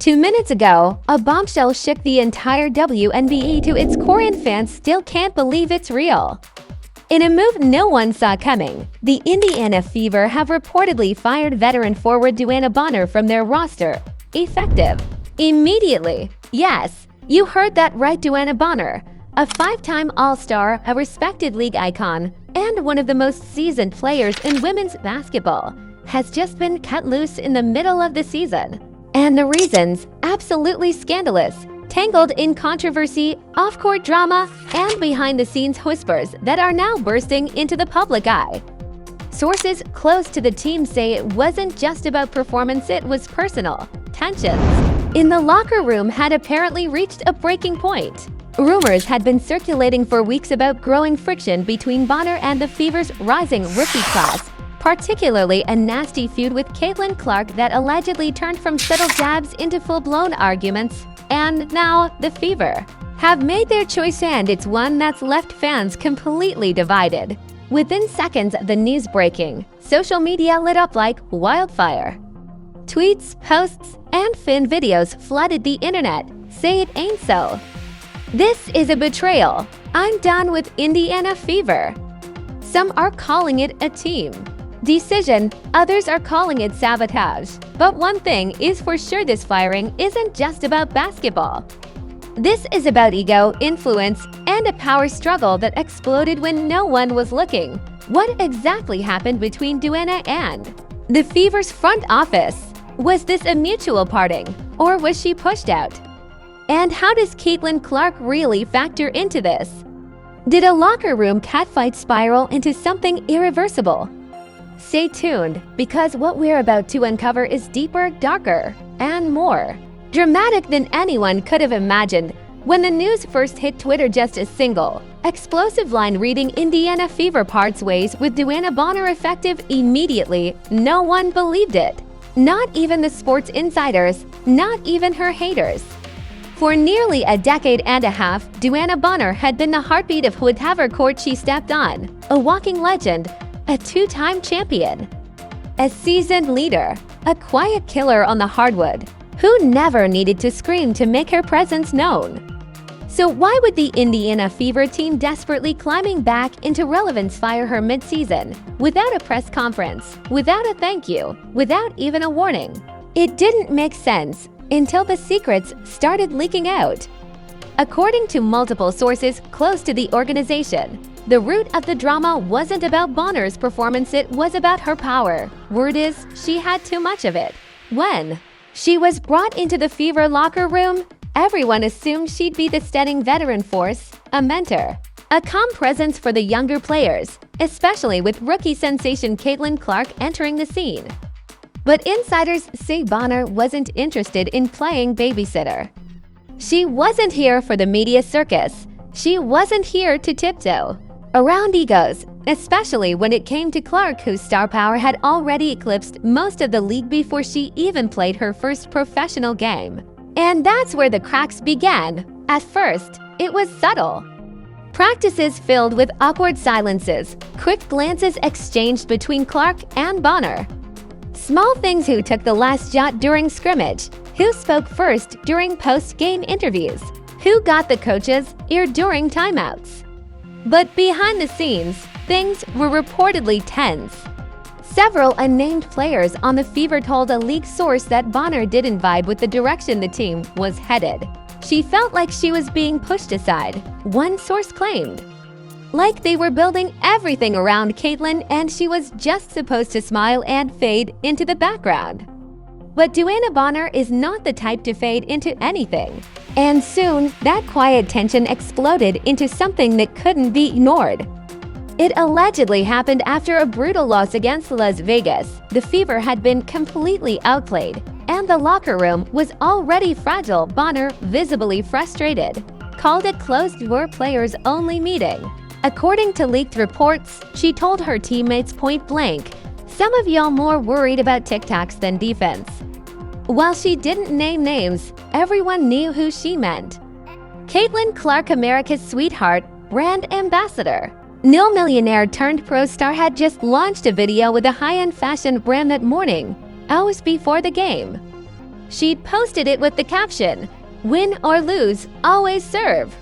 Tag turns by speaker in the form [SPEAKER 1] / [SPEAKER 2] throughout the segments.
[SPEAKER 1] 2 minutes ago, a bombshell shook the entire WNBA to its core and fans still can't believe it's real. In a move no one saw coming, the Indiana Fever have reportedly fired veteran forward DeWanna Bonner from their roster, effective immediately. Yes, you heard that right, DeWanna Bonner, a 5-time All-Star, a respected league icon, and one of the most seasoned players in women's basketball, has just been cut loose in the middle of the season. And the reasons, absolutely scandalous, tangled in controversy, off-court drama, and behind-the-scenes whispers that are now bursting into the public eye. Sources close to the team say it wasn't just about performance, it was personal. Tensions in the locker room had apparently reached a breaking point. Rumors had been circulating for weeks about growing friction between Bonner and the Fever's rising rookie class, particularly a nasty feud with Caitlin Clark that allegedly turned from subtle jabs into full-blown arguments. And now, the Fever have made their choice, and it's one that's left fans completely divided. Within seconds of the news breaking, social media lit up like wildfire. Tweets, posts, and fan videos flooded the internet. Say it ain't so. This is a betrayal. I'm done with Indiana Fever. Some are calling it a team decision, others are calling it sabotage. But one thing is for sure, this firing isn't just about basketball. This is about ego, influence, and a power struggle that exploded when no one was looking. What exactly happened between DeWanna and the Fever's front office? Was this a mutual parting, or was she pushed out? And how does Caitlin Clark really factor into this? Did a locker room catfight spiral into something irreversible? Stay tuned, because what we're about to uncover is deeper, darker, and more dramatic than anyone could have imagined. When the news first hit Twitter, just a single, explosive line reading "Indiana Fever parts ways with DeWanna Bonner effective immediately," no one believed it. Not even the sports insiders, not even her haters. For nearly a decade and a half, DeWanna Bonner had been the heartbeat of whatever court she stepped on, a walking legend, a 2-time champion, a seasoned leader, a quiet killer on the hardwood, who never needed to scream to make her presence known. So why would the Indiana Fever team desperately climbing back into relevance fire her mid-season, without a press conference, without a thank you, without even a warning? It didn't make sense until the secrets started leaking out. According to multiple sources close to the organization, the root of the drama wasn't about Bonner's performance, it was about her power. Word is, she had too much of it. When she was brought into the Fever locker room, everyone assumed she'd be the steadying veteran force, a mentor, a calm presence for the younger players, especially with rookie sensation Caitlin Clark entering the scene. But insiders say Bonner wasn't interested in playing babysitter. She wasn't here for the media circus. She wasn't here to tiptoe around egos, especially when it came to Clark, whose star power had already eclipsed most of the league before she even played her first professional game. And that's where the cracks began. At first, it was subtle. Practices filled with awkward silences, quick glances exchanged between Clark and Bonner. Small things: who took the last shot during scrimmage, who spoke first during post-game interviews, who got the coach's ear during timeouts. But behind the scenes, things were reportedly tense. Several unnamed players on the Fever told a league source that Bonner didn't vibe with the direction the team was headed. She felt like she was being pushed aside, one source claimed. Like they were building everything around Caitlin and she was just supposed to smile and fade into the background. But DeWanna Bonner is not the type to fade into anything. And soon, that quiet tension exploded into something that couldn't be ignored. It allegedly happened after a brutal loss against Las Vegas. The Fever had been completely outplayed, and the locker room was already fragile. Bonner, visibly frustrated, called it closed-door players-only meeting. According to leaked reports, she told her teammates point blank, "Some of y'all more worried about TikToks than defense." While she didn't name names, everyone knew who she meant. Caitlin Clark, America's sweetheart, brand ambassador. No millionaire turned pro star had just launched a video with a high-end fashion brand that morning, hours before the game. She'd posted it with the caption, "Win or lose, always serve."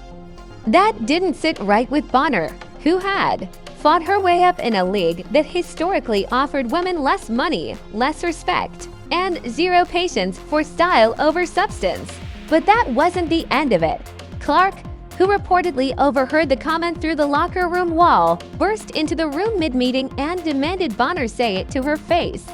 [SPEAKER 1] That didn't sit right with Bonner, who had fought her way up in a league that historically offered women less money, less respect, and zero patience for style over substance. But that wasn't the end of it. Clark, who reportedly overheard the comment through the locker room wall, burst into the room mid-meeting and demanded Bonner say it to her face.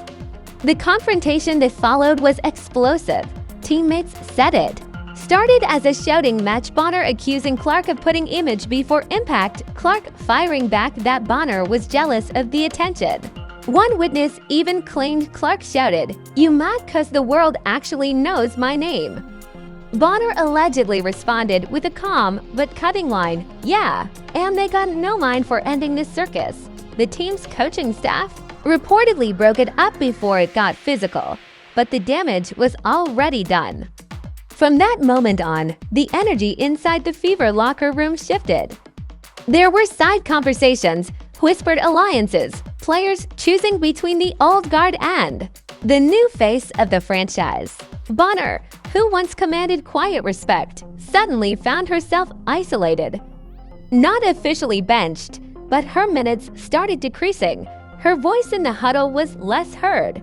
[SPEAKER 1] The confrontation that followed was explosive. Teammates said it. Started as a shouting match, Bonner accusing Clark of putting image before impact, Clark firing back that Bonner was jealous of the attention. One witness even claimed Clark shouted, "You mad 'cause the world actually knows my name?" Bonner allegedly responded with a calm but cutting line, "Yeah, and they got no mind for ending this circus." The team's coaching staff reportedly broke it up before it got physical, but the damage was already done. From that moment on, the energy inside the Fever locker room shifted. There were side conversations, whispered alliances, players choosing between the old guard and the new face of the franchise. Bonner, who once commanded quiet respect, suddenly found herself isolated. Not officially benched, but her minutes started decreasing. Her voice in the huddle was less heard.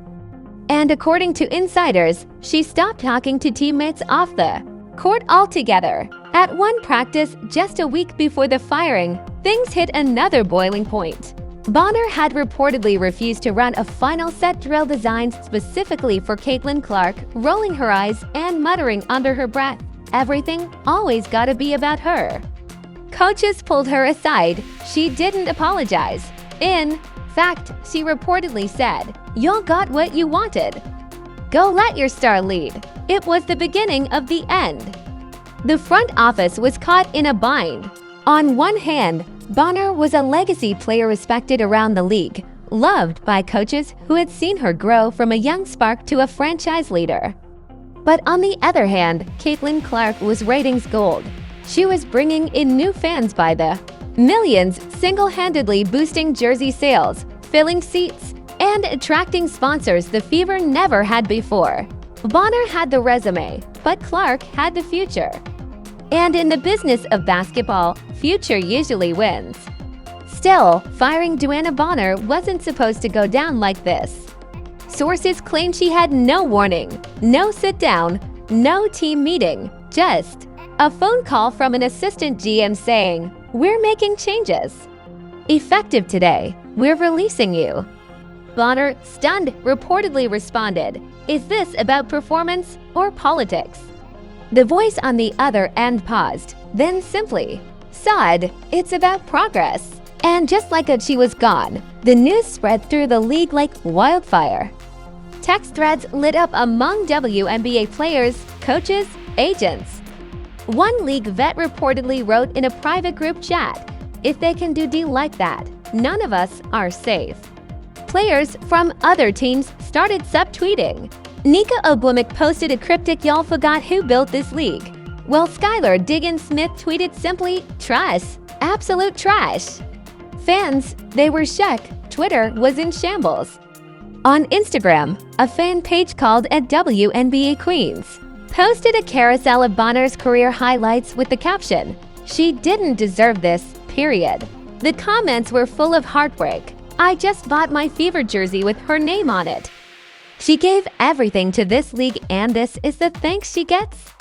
[SPEAKER 1] And according to insiders, she stopped talking to teammates off the court altogether. At one practice just a week before the firing, things hit another boiling point. Bonner had reportedly refused to run a final set drill designed specifically for Caitlin Clark, rolling her eyes and muttering under her breath, "Everything always gotta be about her." Coaches pulled her aside. She didn't apologize. In fact, she reportedly said, "Y'all got what you wanted. Go let your star lead." It was the beginning of the end. The front office was caught in a bind. On one hand, Bonner was a legacy player respected around the league, loved by coaches who had seen her grow from a young spark to a franchise leader. But on the other hand, Caitlin Clark was ratings gold. She was bringing in new fans by the millions, single-handedly boosting jersey sales, filling seats, and attracting sponsors the Fever never had before. Bonner had the resume, but Clark had the future. And in the business of basketball, future usually wins. Still, firing DeWanna Bonner wasn't supposed to go down like this. Sources claim she had no warning, no sit-down, no team meeting, just a phone call from an assistant GM saying, "We're making changes. Effective today, we're releasing you." Bonner, stunned, reportedly responded, "Is this about performance or politics?" The voice on the other end paused, then simply said, "It's about progress." And just like she was gone, the news spread through the league like wildfire. Text threads lit up among WNBA players, coaches, agents. One league vet reportedly wrote in a private group chat, "If they can do D like that, none of us are safe." Players from other teams started subtweeting. Nika Obwemick posted a cryptic "Y'all forgot who built this league," while Skylar Diggins-Smith tweeted simply, "Trash, absolute trash." Fans, they were shook. Twitter was in shambles. On Instagram, a fan page called @WNBA Queens posted a carousel of Bonner's career highlights with the caption, "She didn't deserve this, period." The comments were full of heartbreak. "I just bought my Fever jersey with her name on it. She gave everything to this league and this is the thanks she gets."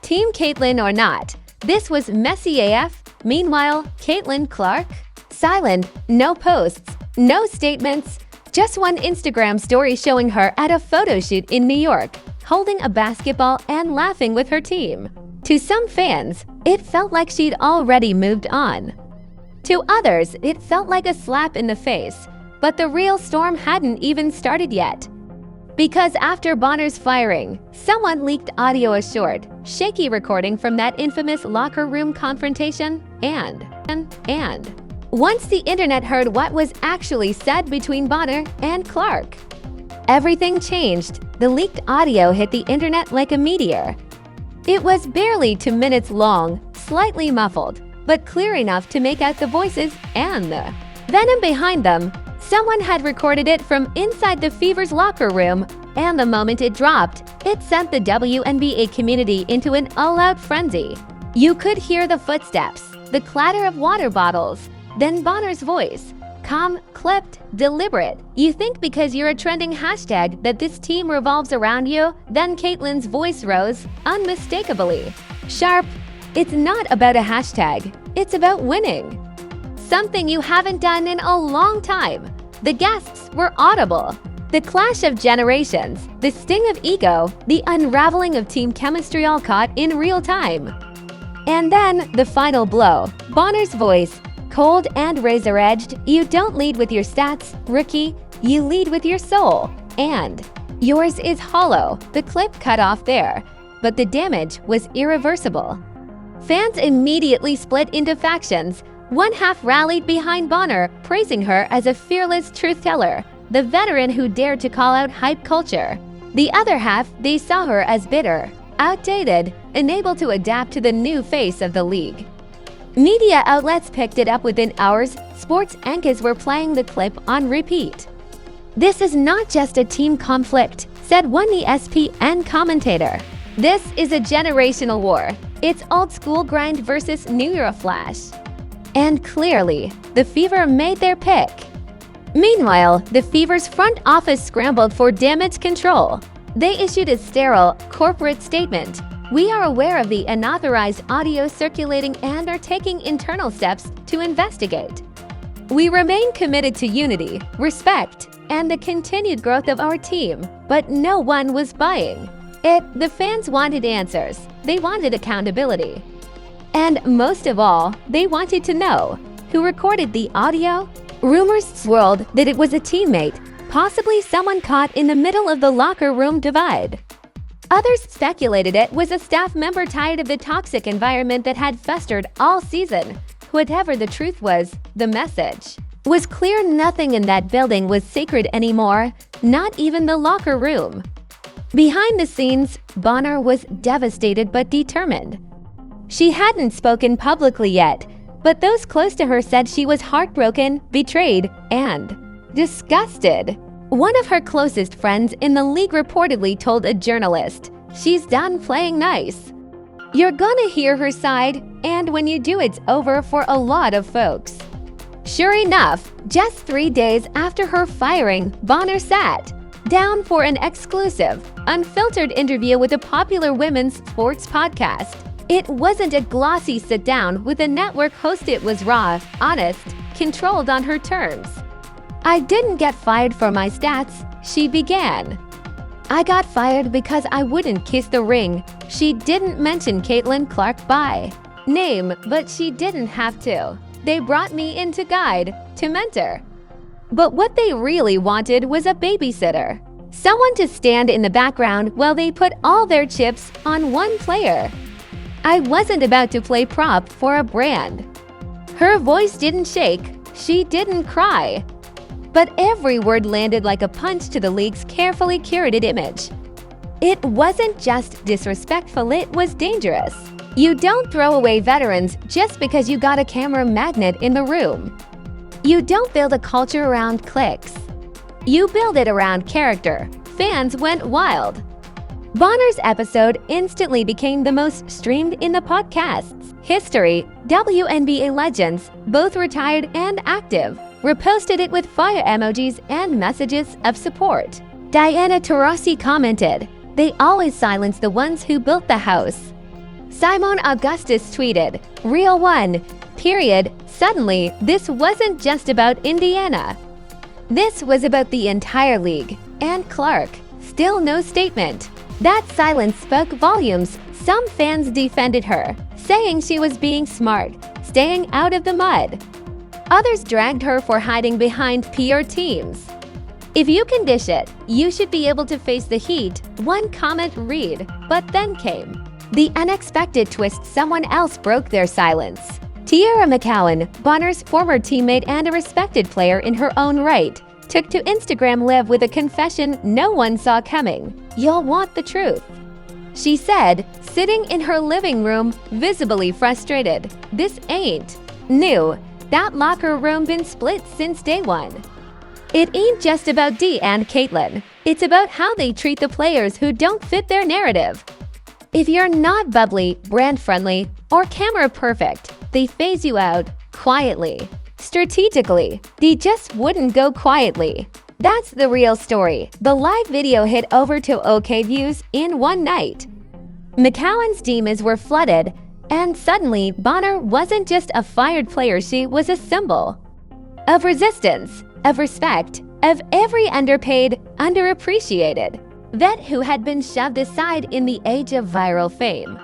[SPEAKER 1] Team Caitlin or not, this was messy AF. Meanwhile, Caitlin Clark? Silent, no posts, no statements, just one Instagram story showing her at a photo shoot in New York, holding a basketball and laughing with her team. To some fans, it felt like she'd already moved on. To others, it felt like a slap in the face, but the real storm hadn't even started yet. Because after Bonner's firing, someone leaked audio, a short, shaky recording from that infamous locker room confrontation, and once the internet heard what was actually said between Bonner and Clark, everything changed. The leaked audio hit the internet like a meteor. It was barely 2 minutes long, slightly muffled, but clear enough to make out the voices and the venom behind them. Someone had recorded it from inside the Fever's locker room, and the moment it dropped, it sent the WNBA community into an all-out frenzy. You could hear the footsteps, the clatter of water bottles, then Bonner's voice. Calm, clipped, deliberate. You think because you're a trending hashtag that this team revolves around you, then Caitlyn's voice rose, unmistakably. Sharp. It's not about a hashtag. It's about winning. Something you haven't done in a long time. The guests were audible. The clash of generations, the sting of ego, the unraveling of team chemistry all caught in real time. And then the final blow. Bonner's voice. Cold and razor-edged, you don't lead with your stats, rookie, you lead with your soul. And yours is hollow, the clip cut off there. But the damage was irreversible. Fans immediately split into factions. One half rallied behind Bonner, praising her as a fearless truth-teller, the veteran who dared to call out hype culture. The other half, they saw her as bitter, outdated, unable to adapt to the new face of the league. Media outlets picked it up within hours. Sports anchors were playing the clip on repeat. This is not just a team conflict, said one ESPN commentator. This is a generational war. It's old school grind versus new era flash. And clearly, the Fever made their pick. Meanwhile, the Fever's front office scrambled for damage control. They issued a sterile, corporate statement. We are aware of the unauthorized audio circulating and are taking internal steps to investigate. We remain committed to unity, respect, and the continued growth of our team, but no one was buying it. The fans wanted answers. They wanted accountability. And most of all, they wanted to know who recorded the audio. Rumors swirled that it was a teammate, possibly someone caught in the middle of the locker room divide. Others speculated it was a staff member tired of the toxic environment that had festered all season. Whatever the truth was, the message was clear. Nothing in that building was sacred anymore, not even the locker room. Behind the scenes, Bonner was devastated but determined. She hadn't spoken publicly yet, but those close to her said she was heartbroken, betrayed, and disgusted. One of her closest friends in the league reportedly told a journalist, "She's done playing nice." You're gonna hear her side, and when you do, it's over for a lot of folks. Sure enough, just 3 days after her firing, Bonner sat down for an exclusive, unfiltered interview with a popular women's sports podcast. It wasn't a glossy sit-down with a network host. It was raw, honest, controlled on her terms. I didn't get fired for my stats, she began. I got fired because I wouldn't kiss the ring. She didn't mention Caitlin Clark by name, but she didn't have to. They brought me in to guide, to mentor. But what they really wanted was a babysitter. Someone to stand in the background while they put all their chips on one player. I wasn't about to play prop for a brand. Her voice didn't shake, she didn't cry. But every word landed like a punch to the league's carefully curated image. It wasn't just disrespectful, it was dangerous. You don't throw away veterans just because you got a camera magnet in the room. You don't build a culture around clicks. You build it around character. Fans went wild. Bonner's episode instantly became the most streamed in the podcast's history. WNBA legends, both retired and active, reposted it with fire emojis and messages of support. Diana Taurasi commented, "They always silence the ones who built the house." Simone Augustus tweeted, "Real one, period." Suddenly, this wasn't just about Indiana. This was about the entire league. And Clark, still no statement. That silence spoke volumes. Some fans defended her, saying she was being smart, staying out of the mud. Others dragged her for hiding behind PR teams. If you can dish it, you should be able to face the heat, one comment read. But then came the unexpected twist. Someone else broke their silence. Tiara McCowan, Bonner's former teammate and a respected player in her own right, took to Instagram Live with a confession no one saw coming. "You'll want the truth," she said, sitting in her living room, visibly frustrated. "This ain't new. That locker room been split since day one. It ain't just about Dee and Caitlin. It's about how they treat the players who don't fit their narrative. If you're not bubbly, brand-friendly, or camera-perfect, they phase you out quietly. Strategically, they just wouldn't go quietly. That's the real story. The live video hit over 2K views in one night. McCowan's DMs were flooded, and suddenly Bonner wasn't just a fired player, she was a symbol of resistance, of respect, of every underpaid, underappreciated vet who had been shoved aside in the age of viral fame.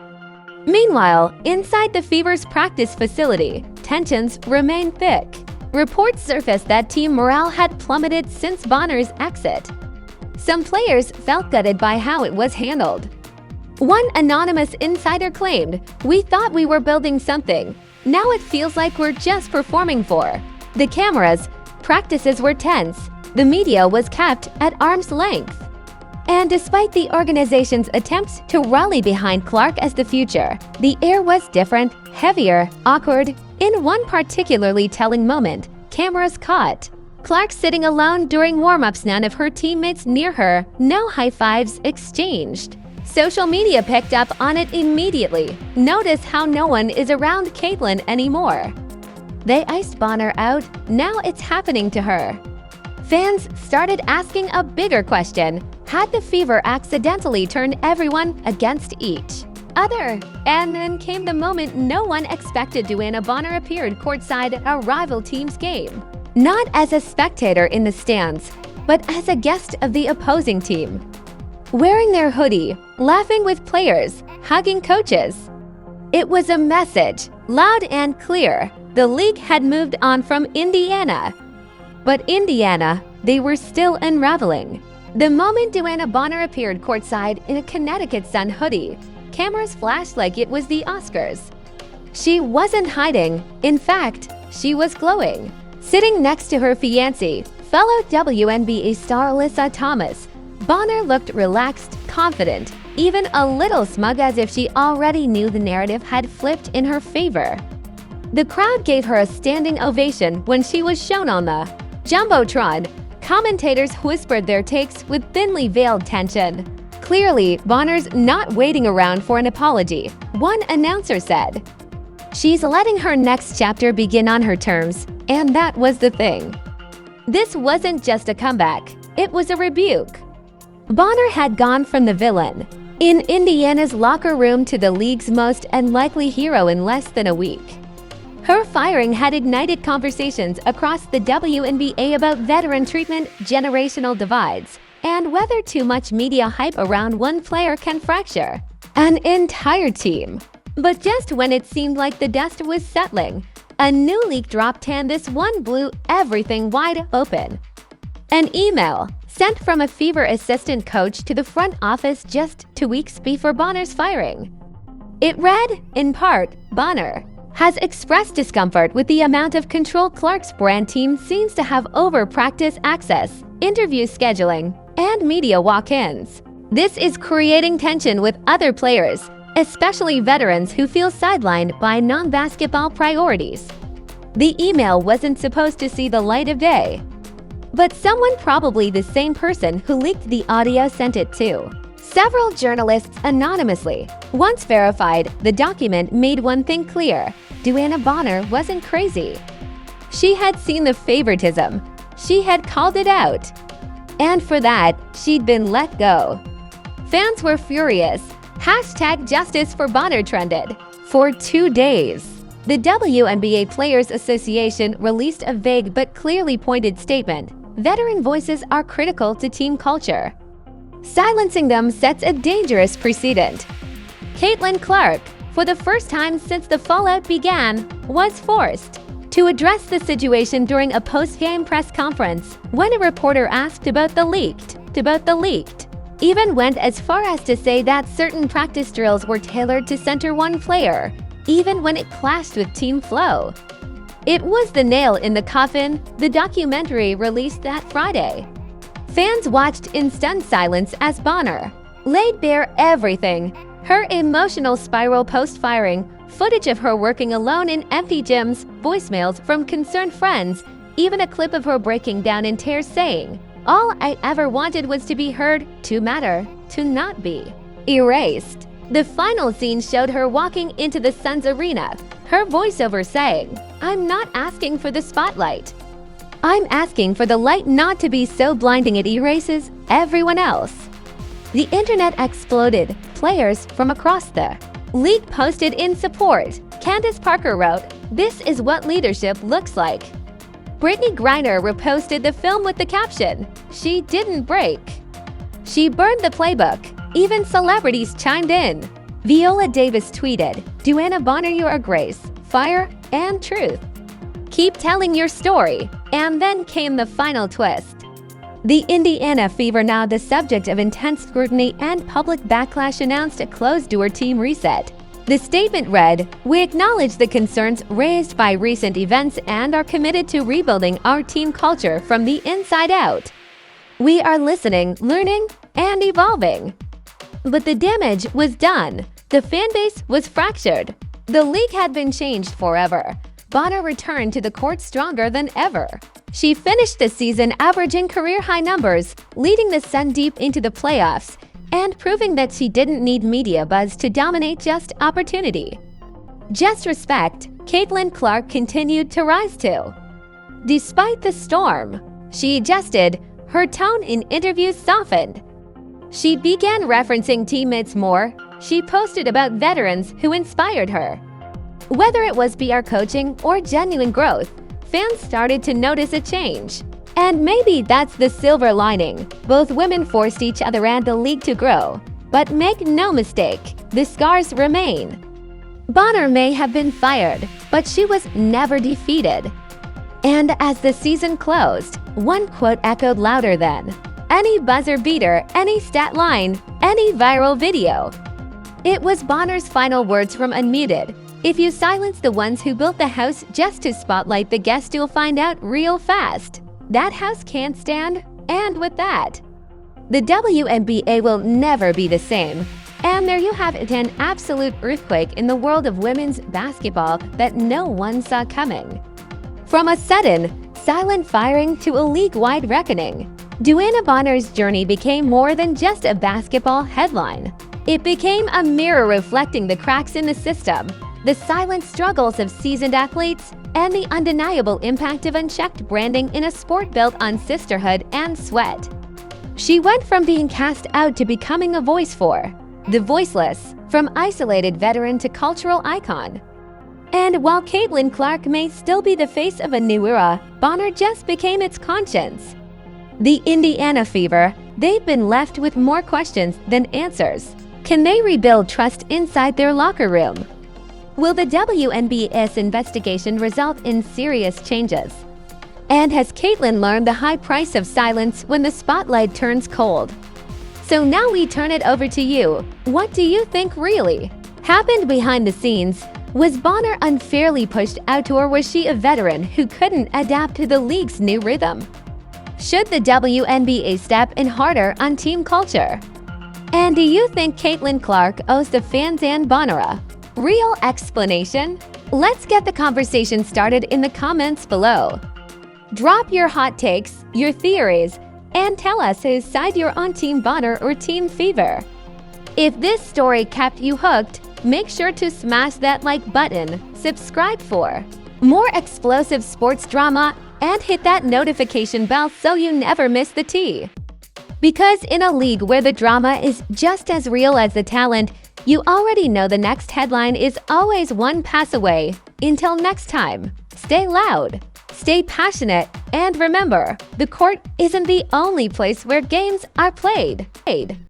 [SPEAKER 1] Meanwhile, inside the Fever's practice facility, tensions remained thick. Reports surfaced that team morale had plummeted since Bonner's exit. Some players felt gutted by how it was handled. One anonymous insider claimed, "We thought we were building something. Now it feels like we're just performing for the cameras." Practices were tense. The media was kept at arm's length. And despite the organization's attempts to rally behind Clark as the future, the air was different, heavier, awkward. In one particularly telling moment, cameras caught Clark sitting alone during warm-ups, none of her teammates near her, no high-fives exchanged. Social media picked up on it immediately. Notice how no one is around Caitlyn anymore. They iced Bonner out, now it's happening to her. Fans started asking a bigger question. Had the Fever accidentally turned everyone against each other? And then came the moment no one expected. DeWanna Bonner appeared courtside at a rival team's game. Not as a spectator in the stands, but as a guest of the opposing team. Wearing their hoodie, laughing with players, hugging coaches. It was a message, loud and clear. The league had moved on from Indiana. But Indiana, they were still unraveling. The moment DeWanna Bonner appeared courtside in a Connecticut Sun hoodie, cameras flashed like it was the Oscars. She wasn't hiding. In fact, she was glowing. Sitting next to her fiancé, fellow WNBA star Alyssa Thomas, Bonner looked relaxed, confident, even a little smug, as if she already knew the narrative had flipped in her favor. The crowd gave her a standing ovation when she was shown on the Jumbotron. Commentators whispered their takes with thinly veiled tension. Clearly, Bonner's not waiting around for an apology, one announcer said. She's letting her next chapter begin on her terms, and that was the thing. This wasn't just a comeback, it was a rebuke. Bonner had gone from the villain in Indiana's locker room to the league's most unlikely hero in less than a week. Her firing had ignited conversations across the WNBA about veteran treatment, generational divides, and whether too much media hype around one player can fracture an entire team. But just when it seemed like the dust was settling, a new leak dropped, and this one blew everything wide open. An email sent from a Fever assistant coach to the front office just 2 weeks before Bonner's firing. It read, in part, Bonner has expressed discomfort with the amount of control Clark's brand team seems to have over practice access, interview scheduling, and media walk-ins. This is creating tension with other players, especially veterans who feel sidelined by non-basketball priorities. The email wasn't supposed to see the light of day, but someone, probably the same person who leaked the audio, sent it to several journalists anonymously. Once verified, the document made one thing clear: DeWanna Bonner wasn't crazy. She had seen the favoritism. She had called it out. And for that, she'd been let go. Fans were furious. #Justice for Bonner trended for 2 days. The WNBA Players Association released a vague but clearly pointed statement. Veteran voices are critical to team culture. Silencing them sets a dangerous precedent. Caitlyn Clark, for the first time since the fallout began, was forced to address the situation during a post-game press conference when a reporter asked about the leaked. Even went as far as to say that certain practice drills were tailored to center one player, even when it clashed with team flow. It was the nail in the coffin. The documentary released that Friday. Fans watched in stunned silence as Bonner laid bare everything: her emotional spiral post-firing, footage of her working alone in empty gyms, voicemails from concerned friends, even a clip of her breaking down in tears saying, All I ever wanted was to be heard, to matter, to not be erased. The final scene showed her walking into the Suns arena, her voiceover saying, "I'm not asking for the spotlight. I'm asking for the light not to be so blinding it erases everyone else." The internet exploded. Players from across the league posted in support. Candace Parker wrote, "This is what leadership looks like." Brittany Griner reposted the film with the caption, "She didn't break. She burned the playbook." Even celebrities chimed in. Viola Davis tweeted, "DeWanna Bonner, you are grace, fire, and truth. Keep telling your story." And then came the final twist. The Indiana Fever, now the subject of intense scrutiny and public backlash, announced a closed-door team reset. The statement read, "We acknowledge the concerns raised by recent events and are committed to rebuilding our team culture from the inside out. We are listening, learning, and evolving." But the damage was done. The fanbase was fractured. The league had been changed forever. Bonner returned to the court stronger than ever. She finished the season averaging career-high numbers, leading the Sun deep into the playoffs, and proving that she didn't need media buzz to dominate, just opportunity. Just respect, Caitlin Clark continued to rise to. Despite the storm, she adjusted, her tone in interviews softened. She began referencing teammates more. She posted about veterans who inspired her. Whether it was PR coaching or genuine growth, fans started to notice a change. And maybe that's the silver lining. Both women forced each other and the league to grow. But make no mistake, the scars remain. Bonner may have been fired, but she was never defeated. And as the season closed, one quote echoed louder than any buzzer beater, any stat line, any viral video. It was Bonner's final words from Unmuted. "If you silence the ones who built the house just to spotlight the guest, you'll find out real fast. That house can't stand." And with that, the WNBA will never be the same. And there you have it, an absolute earthquake in the world of women's basketball that no one saw coming. From a sudden, silent firing to a league-wide reckoning, DeWanna Bonner's journey became more than just a basketball headline. It became a mirror reflecting the cracks in the system, the silent struggles of seasoned athletes, and the undeniable impact of unchecked branding in a sport built on sisterhood and sweat. She went from being cast out to becoming a voice for the voiceless, from isolated veteran to cultural icon. And while Caitlin Clark may still be the face of a new era, Bonner just became its conscience. The Indiana Fever, they've been left with more questions than answers. Can they rebuild trust inside their locker room? Will the WNBA's investigation result in serious changes? And has Caitlin learned the high price of silence when the spotlight turns cold? So now we turn it over to you. What do you think really happened behind the scenes? Was Bonner unfairly pushed out, or was she a veteran who couldn't adapt to the league's new rhythm? Should the WNBA step in harder on team culture? And do you think Caitlin Clark owes the fans and Bonner a real explanation? Let's get the conversation started in the comments below. Drop your hot takes, your theories, and tell us whose side you're on, Team Bonner or Team Fever. If this story kept you hooked, make sure to smash that like button, subscribe for more explosive sports drama, and hit that notification bell so you never miss the tea. Because in a league where the drama is just as real as the talent, you already know the next headline is always one pass away. Until next time, stay loud, stay passionate, and remember, the court isn't the only place where games are played.